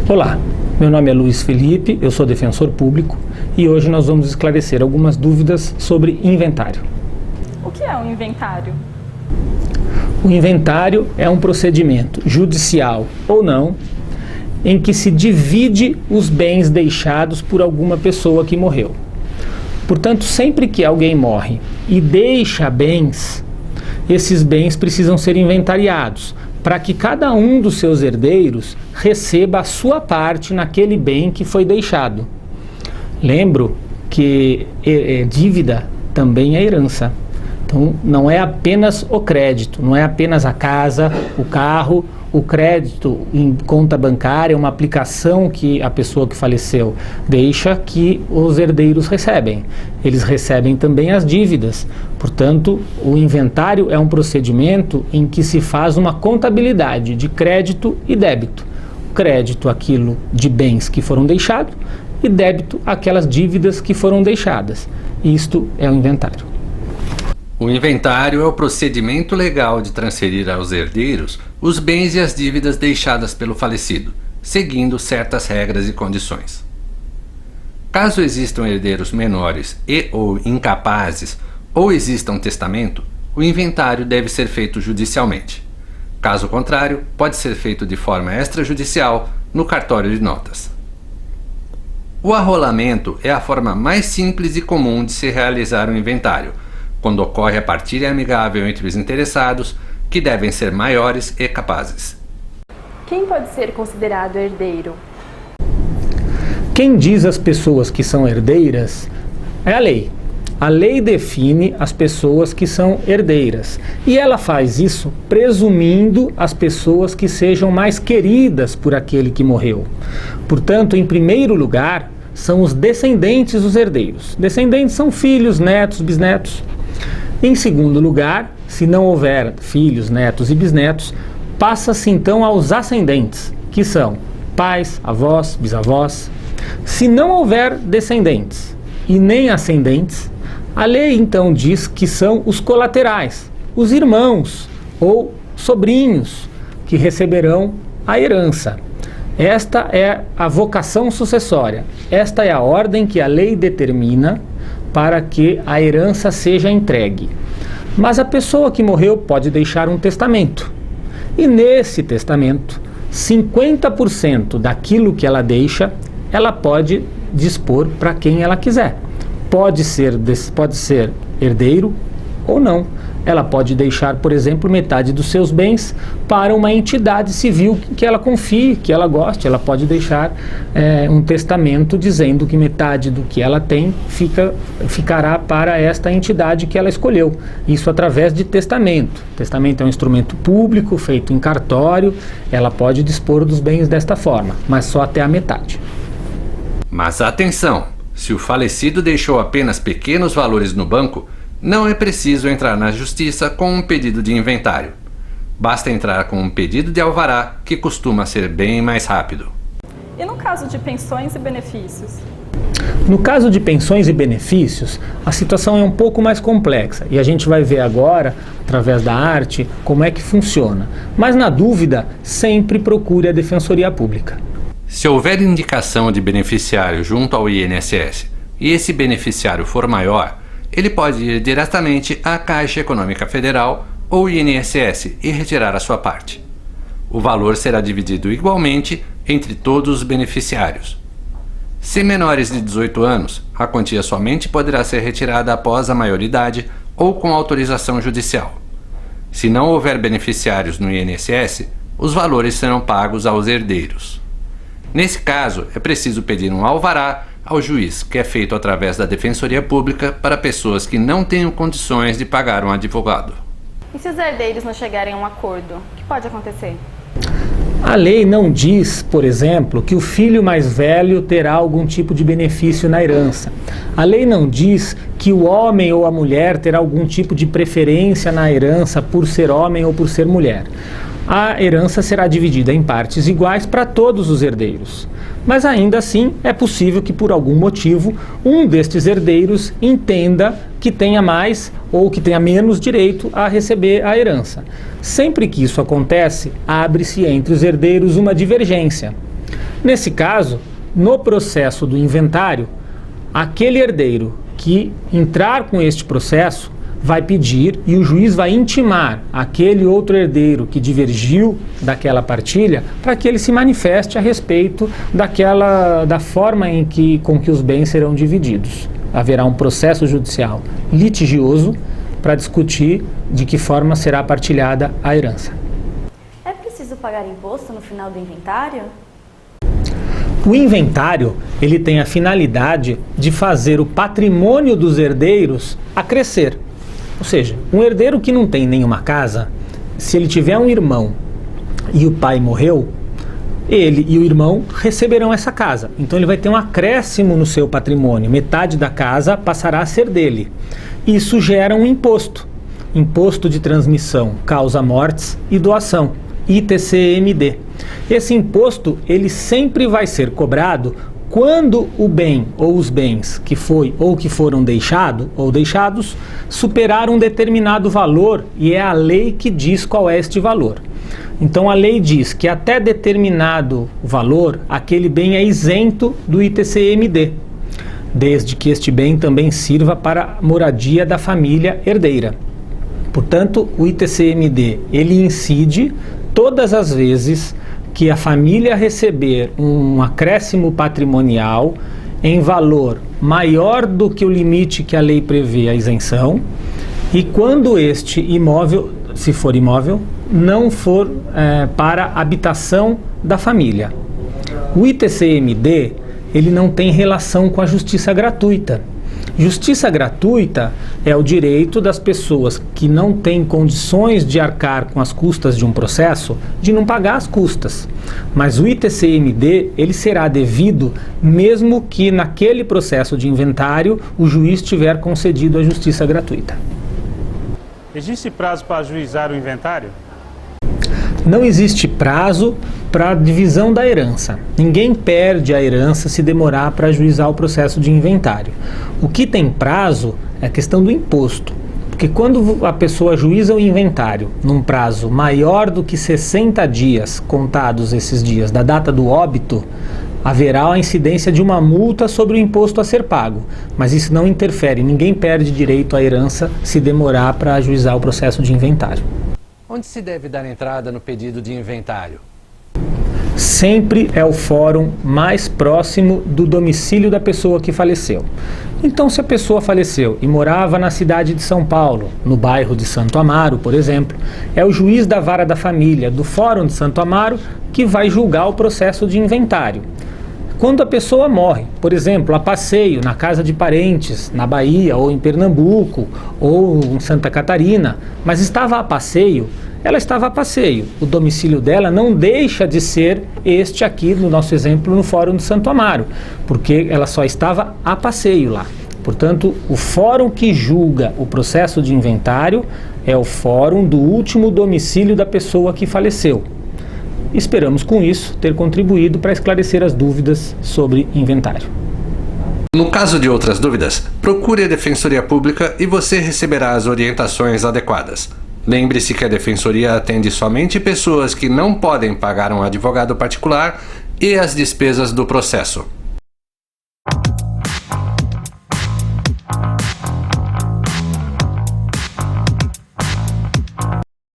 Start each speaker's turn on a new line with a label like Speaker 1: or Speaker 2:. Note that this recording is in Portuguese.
Speaker 1: Olá, meu nome é Luiz Felipe, eu sou defensor público e hoje nós vamos esclarecer algumas dúvidas sobre inventário.
Speaker 2: O que é um inventário?
Speaker 1: O inventário é um procedimento judicial ou não em que se divide os bens deixados por alguma pessoa que morreu. Portanto, sempre que alguém morre e deixa bens, esses bens precisam ser inventariados para que cada um dos seus herdeiros receba a sua parte naquele bem que foi deixado. Lembro que dívida também é herança. Então, não é apenas o crédito, não é apenas a casa, o carro, o crédito em conta bancária, uma aplicação que a pessoa que faleceu deixa que os herdeiros recebem. Eles recebem também as dívidas. Portanto, o inventário é um procedimento em que se faz uma contabilidade de crédito e débito. Crédito, aquilo de bens que foram deixados, e débito, aquelas dívidas que foram deixadas. Isto é o inventário.
Speaker 3: O inventário é o procedimento legal de transferir aos herdeiros os bens e as dívidas deixadas pelo falecido, seguindo certas regras e condições. Caso existam herdeiros menores ou incapazes, ou exista um testamento, o inventário deve ser feito judicialmente. Caso contrário, pode ser feito de forma extrajudicial no cartório de notas. O arrolamento é a forma mais simples e comum de se realizar um inventário, quando ocorre a partilha amigável entre os interessados, que devem ser maiores e capazes.
Speaker 2: Quem pode ser considerado herdeiro?
Speaker 1: Quem diz as pessoas que são herdeiras é a lei. A lei define as pessoas que são herdeiras. E ela faz isso presumindo as pessoas que sejam mais queridas por aquele que morreu. Portanto, em primeiro lugar, são os descendentes dos herdeiros. Descendentes são filhos, netos, bisnetos. Em segundo lugar, se não houver filhos, netos e bisnetos, passa-se então aos ascendentes, que são pais, avós, bisavós. Se não houver descendentes e nem ascendentes, a lei então diz que são os colaterais, os irmãos ou sobrinhos que receberão a herança. Esta é a vocação sucessória, esta é a ordem que a lei determina para que a herança seja entregue. Mas a pessoa que morreu pode deixar um testamento. E nesse testamento, 50% daquilo que ela deixa, ela pode dispor para quem ela quiser. Pode ser herdeiro ou não. Ela pode deixar, por exemplo, metade dos seus bens para uma entidade civil que ela confie, que ela goste. Ela pode deixar um testamento dizendo que metade do que ela tem ficará para esta entidade que ela escolheu. Isso através de testamento. Testamento é um instrumento público, feito em cartório. Ela pode dispor dos bens desta forma, mas só até a metade.
Speaker 3: Mas atenção! Se o falecido deixou apenas pequenos valores no banco, não é preciso entrar na justiça com um pedido de inventário. Basta entrar com um pedido de alvará, que costuma ser bem mais rápido.
Speaker 2: E no caso de pensões e benefícios?
Speaker 1: No caso de pensões e benefícios, a situação é um pouco mais complexa e a gente vai ver agora, através da arte, como é que funciona. Mas na dúvida, sempre procure a Defensoria Pública.
Speaker 3: Se houver indicação de beneficiário junto ao INSS e esse beneficiário for maior, ele pode ir diretamente à Caixa Econômica Federal ou INSS e retirar a sua parte. O valor será dividido igualmente entre todos os beneficiários. Se menores de 18 anos, a quantia somente poderá ser retirada após a maioridade ou com autorização judicial. Se não houver beneficiários no INSS, os valores serão pagos aos herdeiros. Nesse caso, é preciso pedir um alvará ao juiz, que é feito através da Defensoria Pública para pessoas que não tenham condições de pagar um advogado.
Speaker 2: E se os herdeiros não chegarem a um acordo, o que pode acontecer?
Speaker 1: A lei não diz, por exemplo, que o filho mais velho terá algum tipo de benefício na herança. A lei não diz que o homem ou a mulher terá algum tipo de preferência na herança por ser homem ou por ser mulher. A herança será dividida em partes iguais para todos os herdeiros. Mas ainda assim é possível que por algum motivo um destes herdeiros entenda que tenha mais ou que tenha menos direito a receber a herança. Sempre que isso acontece, abre-se entre os herdeiros uma divergência. Nesse caso, no processo do inventário, aquele herdeiro que entrar com este processo vai pedir e o juiz vai intimar aquele outro herdeiro que divergiu daquela partilha para que ele se manifeste a respeito da forma com que os bens serão divididos. Haverá um processo judicial litigioso para discutir de que forma será partilhada a herança.
Speaker 4: É preciso pagar imposto no final do inventário?
Speaker 1: O inventário, ele tem a finalidade de fazer o patrimônio dos herdeiros a crescer. Ou seja, um herdeiro que não tem nenhuma casa, se ele tiver um irmão e o pai morreu, ele e o irmão receberão essa casa. Então ele vai ter um acréscimo no seu patrimônio. Metade da casa passará a ser dele. Isso gera um imposto. Imposto de transmissão, causa-mortes e doação. ITCMD. Esse imposto, ele sempre vai ser cobrado quando o bem ou os bens que foi ou que foram deixados superar um determinado valor, e é a lei que diz qual é este valor. Então a lei diz que até determinado valor aquele bem é isento do ITCMD, desde que este bem também sirva para a moradia da família herdeira. Portanto, o ITCMD ele incide todas as vezes que a família receber um acréscimo patrimonial em valor maior do que o limite que a lei prevê a isenção, e quando este imóvel, se for imóvel, não for para a habitação da família. O ITCMD ele não tem relação com a justiça gratuita. Justiça gratuita é o direito das pessoas que não têm condições de arcar com as custas de um processo, de não pagar as custas. Mas o ITCMD, ele será devido mesmo que naquele processo de inventário o juiz tiver concedido a justiça gratuita.
Speaker 5: Existe prazo para ajuizar o inventário?
Speaker 1: Não existe prazo para a divisão da herança. Ninguém perde a herança se demorar para ajuizar o processo de inventário. O que tem prazo é a questão do imposto. Porque quando a pessoa ajuiza o inventário num prazo maior do que 60 dias, contados esses dias da data do óbito, haverá a incidência de uma multa sobre o imposto a ser pago. Mas isso não interfere, ninguém perde direito à herança se demorar para ajuizar o processo de inventário.
Speaker 3: Onde se deve dar entrada no pedido de inventário?
Speaker 1: Sempre é o fórum mais próximo do domicílio da pessoa que faleceu. Então, se a pessoa faleceu e morava na cidade de São Paulo, no bairro de Santo Amaro, por exemplo, é o juiz da vara da família do Fórum de Santo Amaro que vai julgar o processo de inventário. Quando a pessoa morre, por exemplo, a passeio na casa de parentes, na Bahia ou em Pernambuco ou em Santa Catarina, mas estava a passeio, ela estava a passeio. O domicílio dela não deixa de ser este aqui, no nosso exemplo, no Fórum de Santo Amaro, porque ela só estava a passeio lá. Portanto, o fórum que julga o processo de inventário é o fórum do último domicílio da pessoa que faleceu. Esperamos com isso ter contribuído para esclarecer as dúvidas sobre inventário.
Speaker 3: No caso de outras dúvidas, procure a Defensoria Pública e você receberá as orientações adequadas. Lembre-se que a Defensoria atende somente pessoas que não podem pagar um advogado particular e as despesas do processo.